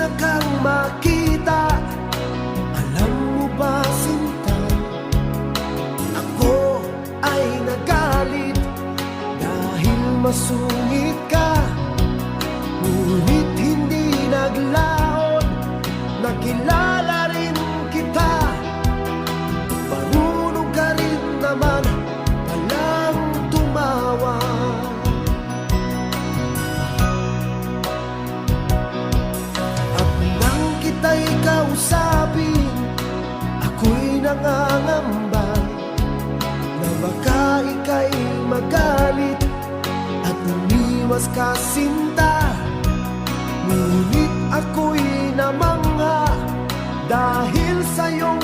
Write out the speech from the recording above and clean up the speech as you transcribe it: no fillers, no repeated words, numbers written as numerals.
na kang makita. Alam mo ba, sinta, ako ay nagalit dahil masungit ka. Ngunit hindi naglaon, nakilala rin kita. Marunong ka rin naman palang tumawa. At nang kita'y kausapin, ako'y nangangamba na baka ika'y magalit at umiwas ka, sinta. Ngunit ako'y namangha dahil sa iyong